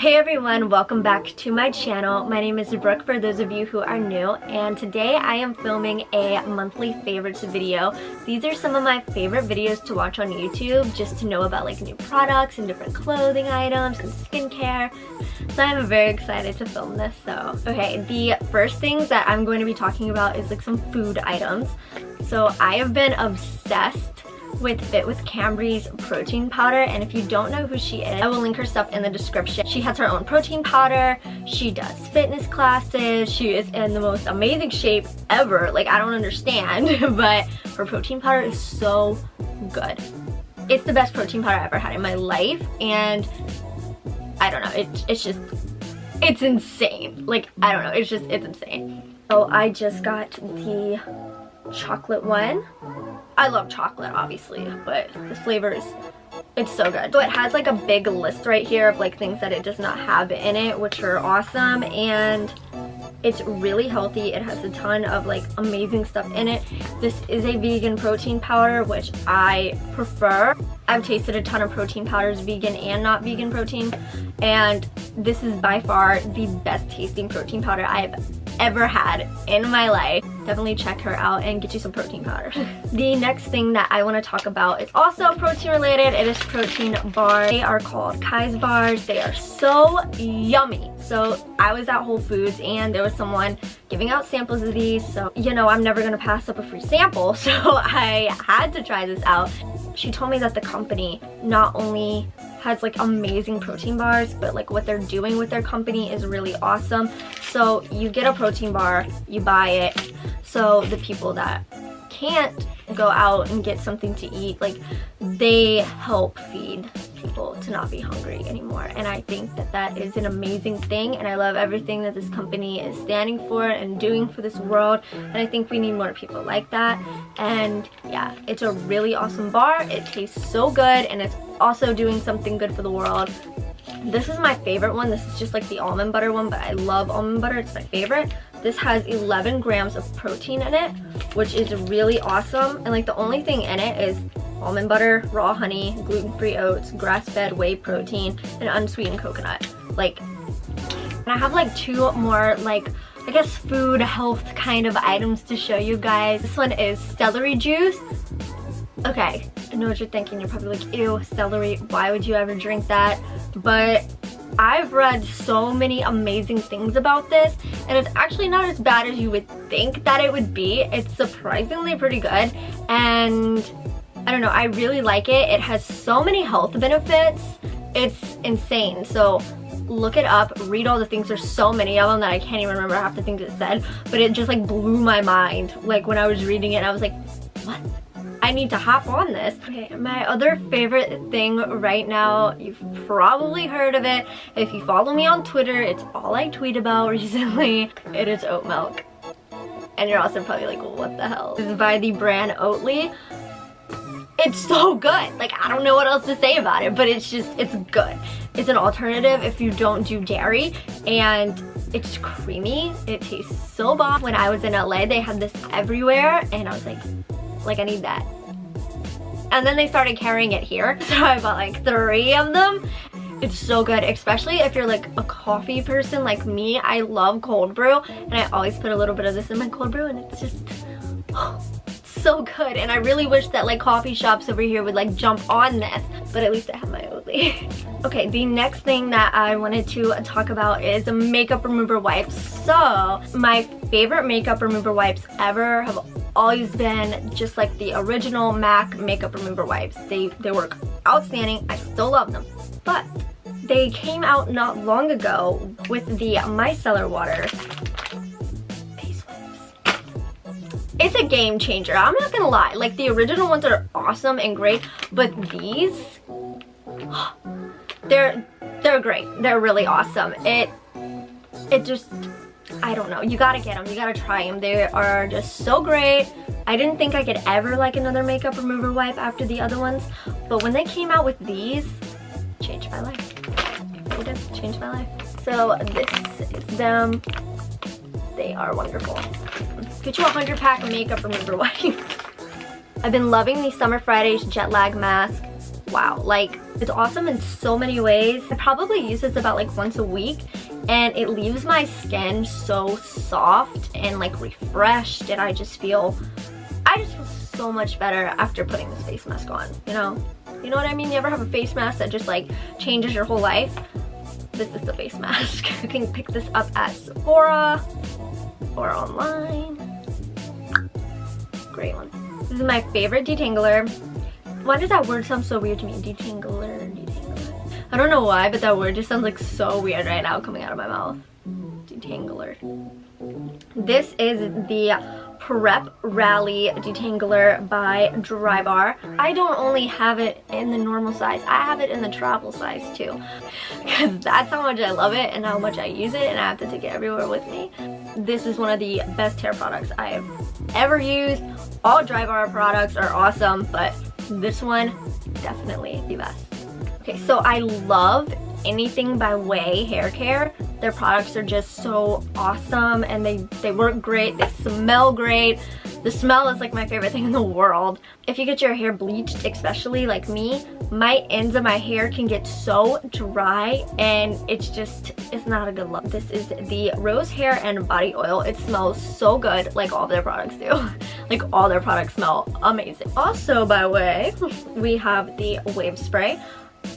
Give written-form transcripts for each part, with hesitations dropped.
Hey everyone, welcome back to my channel. My name is Brooke for those of you who are new, and today I am filming a monthly favorites video. These are some of my favorite videos to watch on YouTube just to know about like new products and different clothing items and skincare. So I'm very excited to film this. So okay, the first things that I'm going to be talking about is like some food items. So I have been obsessed with Fit with Cambry's protein powder, and if you don't know who she is, I will link her stuff in the description. She has her own protein powder, she does fitness classes, she is in the most amazing shape ever. Like, I don't understand, but her protein powder is so good. It's the best protein powder I ever had in my life, and I don't know, it's insane. Like, I don't know, it's insane. So I just got the chocolate one. I love chocolate obviously, but this flavor it's so good. So it has like a big list right here of like things that it does not have in it, which are awesome, and it's really healthy. It has a ton of like amazing stuff in it. This is a vegan protein powder, which I prefer. I've tasted a ton of protein powders, vegan and not vegan protein, and this is by far the best tasting protein powder I've ever had in my life. Definitely check her out and get you some protein powder. The next thing that I want to talk about is also protein related. It is protein bars. They are called Kize bars. They are so yummy. So I was at Whole Foods and there was someone giving out samples of these, so you know I'm never gonna pass up a free sample, so I had to try this out. She told me that the company not only has like amazing protein bars, but like what they're doing with their company is really awesome. So you get a protein bar, you buy it, so the people that can't go out and get something to eat, like they help feed people to not be hungry anymore. And I think that that is an amazing thing, and I love everything that this company is standing for and doing for this world, and I think we need more people like that. And yeah, it's a really awesome bar. It tastes so good, and it's also doing something good for the world. This is my favorite one. This is just like the almond butter one, but I love almond butter. It's my favorite. This has 11 grams of protein in it, which is really awesome. And like the only thing in it is almond butter, raw honey, gluten-free oats, grass-fed whey protein, and unsweetened coconut. Like, and I have like two more like, I guess, food health kind of items to show you guys. This one is celery juice. Okay, I know what you're thinking. You're probably like, ew, celery, why would you ever drink that? But I've read so many amazing things about this, and it's actually not as bad as you would think that it would be. It's surprisingly pretty good, and I don't know, I really like it. It has so many health benefits. It's insane. So look it up, read all the things. There's so many of them that I can't even remember half the things it said, but it just like blew my mind. Like when I was reading it, I was like, what? I need to hop on this. Okay, my other favorite thing right now, you've probably heard of it. If you follow me on Twitter, it's all I tweet about recently. It is oat milk. And you're also probably like, well, what the hell? This is by the brand Oatly. It's so good. Like, I don't know what else to say about it, but it's good. It's an alternative if you don't do dairy, and it's creamy. It tastes so bomb. When I was in LA, they had this everywhere, and I was like, I need that. And then they started carrying it here, so I bought like 3 of them. It's so good, especially if you're like a coffee person like me. I love cold brew, and I always put a little bit of this in my cold brew, and it's just so good. And I really wish that like coffee shops over here would like jump on this, but at least I have my Oatly. Okay, the next thing that I wanted to talk about is makeup remover wipes. So my favorite makeup remover wipes ever have always been just like the original MAC makeup remover wipes. They work outstanding. I still love them, but they came out not long ago with the micellar water face wipes. It's a game changer. I'm not gonna lie. Like the original ones are awesome and great, but these, they're great. They're really awesome. It just, I don't know, you gotta get them, you gotta try them. They are just so great. I didn't think I could ever like another makeup remover wipe after the other ones, but when they came out with these, changed my life. It just changed my life. So this is them. They are wonderful. Get you a 100-pack of makeup remover wipes. I've been loving the Summer Fridays jet lag mask. wow, like it's awesome in so many ways. I probably use this about like once a week, and it leaves my skin so soft and like refreshed, and I just feel so much better after putting this face mask on, you know what I mean? You ever have a face mask that just like changes your whole life? This is the face mask. You can pick this up at Sephora or online. Great one. This is my favorite detangler. Why does that word sound so weird to me? Detangler. I don't know why, but that word just sounds like so weird right now coming out of my mouth. Detangler. This is the Prep Rally Detangler by Drybar. I don't only have it in the normal size, I have it in the travel size too, because that's how much I love it and how much I use it, and I have to take it everywhere with me. This is one of the best hair products I have ever used. All Drybar products are awesome, but this one, definitely the best. Okay, so I love anything by Ouai hair care. Their products are just so awesome, and they work great, they smell great. The smell is like my favorite thing in the world. If you get your hair bleached, especially like me, my ends of my hair can get so dry, and it's not a good look. This is the Rose Hair and Body Oil. It smells so good, like all of their products do. Like all their products smell amazing. Also by Ouai, we have the Wave Spray.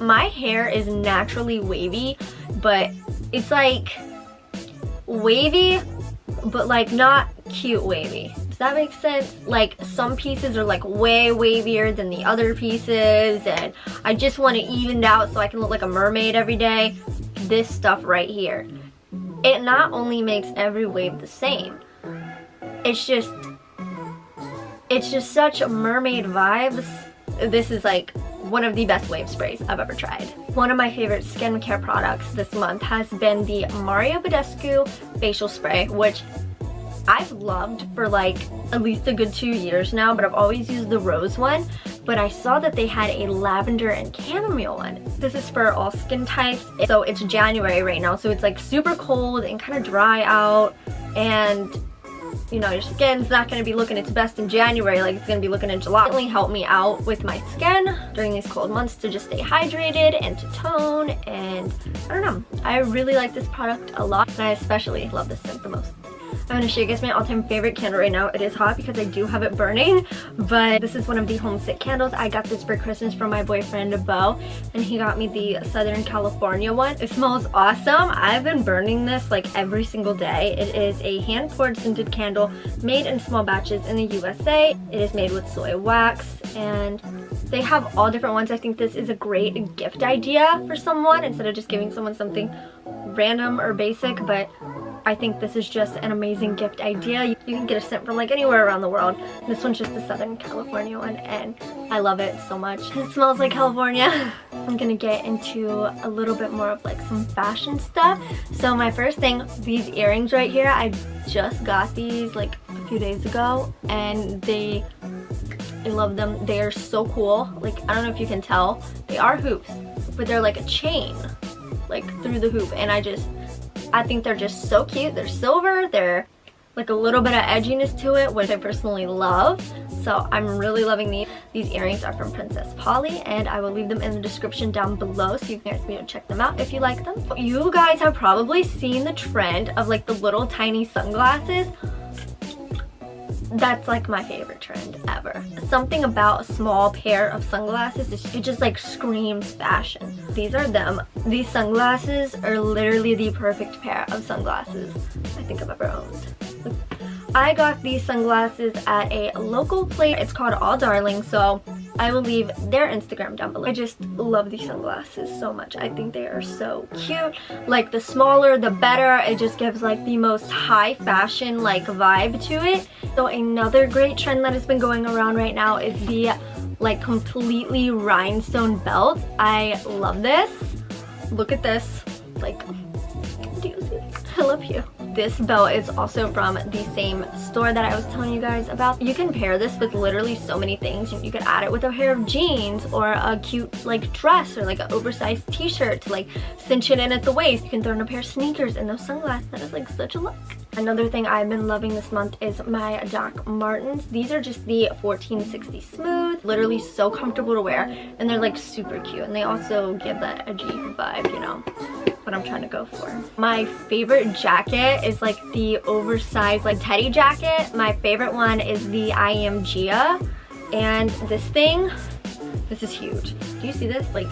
My hair is naturally wavy, but it's like wavy, but like not cute wavy. Does that make sense? Like some pieces are like way wavier than the other pieces, and I just want it evened out so I can look like a mermaid every day. This stuff right here, it not only makes every wave the same, it's just such mermaid vibes. This is like one of the best wave sprays I've ever tried. One of my favorite skincare products this month has been the Badescu facial spray, which I've loved for like at least a good 2 years now, but I've always used the rose one. But I saw that they had a lavender and chamomile one. This is for all skin types. So it's January right now, so it's like super cold and kind of dry out, and you know, your skin's not going to be looking its best in January like it's going to be looking in July. It really helped me out with my skin during these cold months to just stay hydrated and to tone, and I don't know, I really like this product a lot, and I especially love this scent the most. I'm going to show you guys my all-time favorite candle right now. It is hot because I do have it burning, but this is one of the Homesick candles. I got this for Christmas from my boyfriend, Bo, and he got me the Southern California one. It smells awesome. I've been burning this like every single day. It is a hand-poured scented candle made in small batches in the USA. It is made with soy wax, and they have all different ones. I think this is a great gift idea for someone instead of just giving someone something random or basic, but I think this is just an amazing gift idea. You can get a scent from like anywhere around the world. This one's just the Southern California one, and I love it so much. It smells like California. I'm gonna get into a little bit more of like some fashion stuff. So my first thing, these earrings right here, I just got these like a few days ago, and I love them. They are so cool. Like, I don't know if you can tell, they are hoops, but they're like a chain like through the hoop, and I think they're just so cute. They're silver, they're like a little bit of edginess to it, which I personally love. So I'm really loving these. These earrings are from Princess Polly, and I will leave them in the description down below so you guys can check them out if you like them. You guys have probably seen the trend of like the little tiny sunglasses. That's like my favorite trend ever. Something about a small pair of sunglasses, it just like screams fashion. These are them. These sunglasses are literally the perfect pair of sunglasses I think I've ever owned. I got these sunglasses at a local place. It's called All Darling, so I will leave their Instagram down below. I just love these sunglasses so much. I think they are so cute. Like the smaller the better. It just gives like the most high fashion like vibe to it. So another great trend that has been going around right now is the like completely rhinestone belt. I love this. Look at this. Like, do you see? I love you. This belt is also from the same store that I was telling you guys about. You can pair this with literally so many things. You could add it with a pair of jeans or a cute like dress or like an oversized t-shirt to like cinch it in at the waist. You can throw in a pair of sneakers and those sunglasses. That is like such a look. Another thing I've been loving this month is my Doc Martens. These are just the 1460 smooth, literally so comfortable to wear, and they're like super cute, and they also give that edgy vibe, you know, what I'm trying to go for. My favorite jacket is like the oversized like teddy jacket. My favorite one is the I Am Gia, and this thing, this is huge. Do you see this? Like,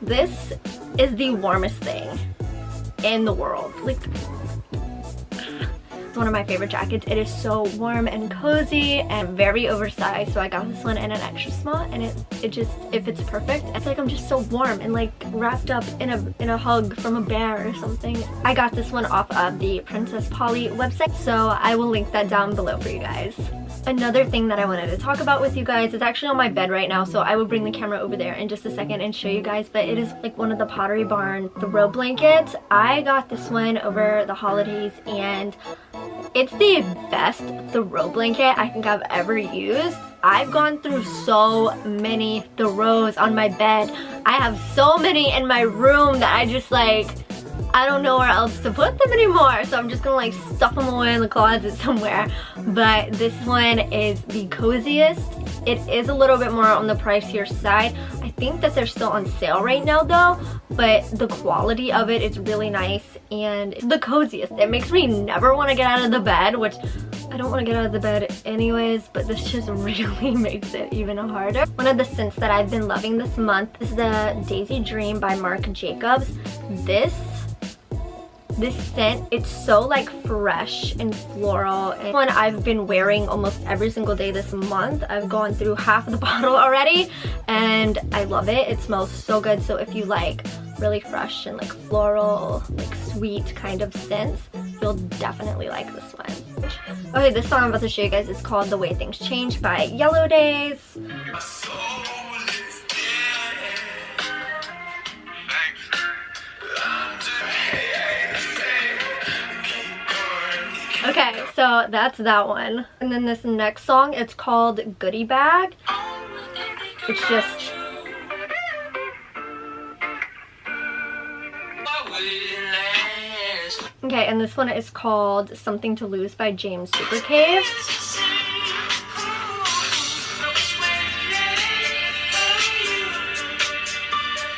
this is the warmest thing in the world. Like, it's one of my favorite jackets. It is so warm and cozy and very oversized, so I got this one in an extra small, and it just, it fits perfect. It's like I'm just so warm and like wrapped up in a hug from a bear or something. I got this one off of the Princess Polly website, so I will link that down below for you guys. Another thing that I wanted to talk about with you guys is actually on my bed right now, so I will bring the camera over there in just a second and show you guys, but it is like one of the Pottery Barn throw blankets. I got this one over the holidays, and it's the best throw blanket I think I've ever used. I've gone through so many throws on my bed. I have so many in my room that I just like, I don't know where else to put them anymore, so I'm just gonna like stuff them away in the closet somewhere. But this one is the coziest. It is a little bit more on the pricier side. I think that they're still on sale right now though, but the quality of it is really nice, and it's the coziest. It makes me never want to get out of the bed, which I don't want to get out of the bed anyways, but this just really makes it even harder. One of the scents that I've been loving this month is the Daisy Dream by Marc Jacobs. This scent, it's so like fresh and floral, and one I've been wearing almost every single day this month. I've gone through half of the bottle already, and I love it. It smells so good. So if you like really fresh and like floral, like sweet kind of scents, you'll definitely like this one. Okay, this song I'm about to show you guys is called The Way Things Change by Yellow Days. Okay, so that's that one. And then this next song, it's called Goodie Bag. It's just... Okay, and this one is called Something to Lose by James Supercave.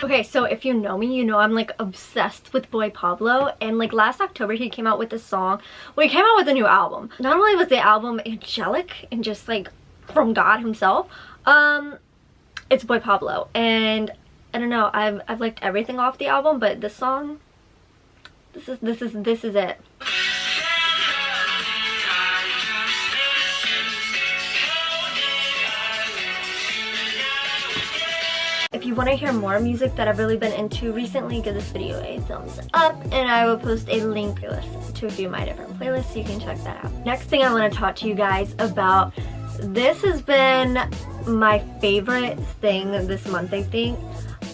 Okay, so if you know me, you know I'm like obsessed with boy Pablo, and like last October he came out with a song. Well, he came out with a new album. Not only was the album angelic and just like from God himself, it's boy Pablo, and I don't know, I've liked everything off the album, but this song, this is it. If you want to hear more music that I've really been into recently, give this video a thumbs up, and I will post a link to a few of my different playlists so you can check that out. Next thing I want to talk to you guys about, this has been my favorite thing this month, I think.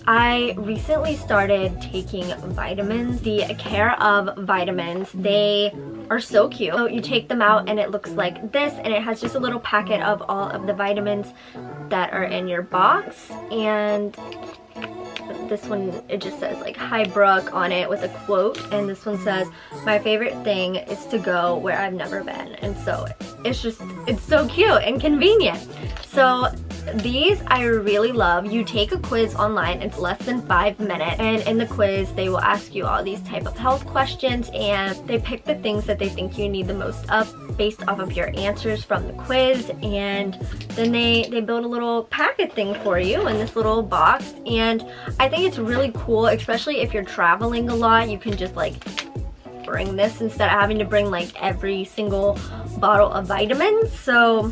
I recently started taking vitamins, the Care of vitamins. They are so cute. So you take them out and it looks like this, and it has just a little packet of all of the vitamins that are in your box. And this one, it just says like "Hi Brooke" on it with a quote, and this one says, "My favorite thing is to go where I've never been." And so it's just, it's so cute and convenient. So these I really love. You take a quiz online. It's less than 5 minutes, and in the quiz they will ask you all these type of health questions, and they pick the things that they think you need the most of based off of your answers from the quiz, and then they build a little packet thing for you in this little box. And I think it's really cool, especially if you're traveling a lot. You can just like bring this instead of having to bring like every single bottle of vitamins. So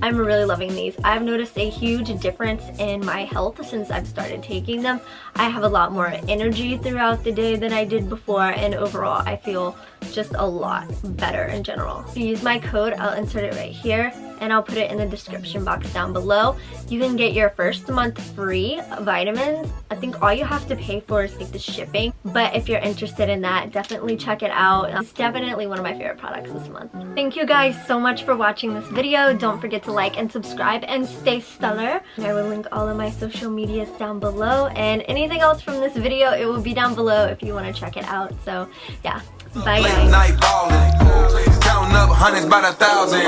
I'm really loving these. I've noticed a huge difference in my health since I've started taking them. I have a lot more energy throughout the day than I did before, and overall I feel just a lot better in general. If you use my code, I'll insert it right here, and I'll put it in the description box down below. You can get your first month free vitamins. I think all you have to pay for is like the shipping, but if you're interested in that, definitely check it out. It's definitely one of my favorite products this month. Thank you guys so much for watching this video. Don't forget to like and subscribe, and stay stellar. I will link all of my social medias down below, and anything else from this video, it will be down below if you want to check it out. So yeah, Bye, Late guys. night ballin', counting up hundreds by the thousand.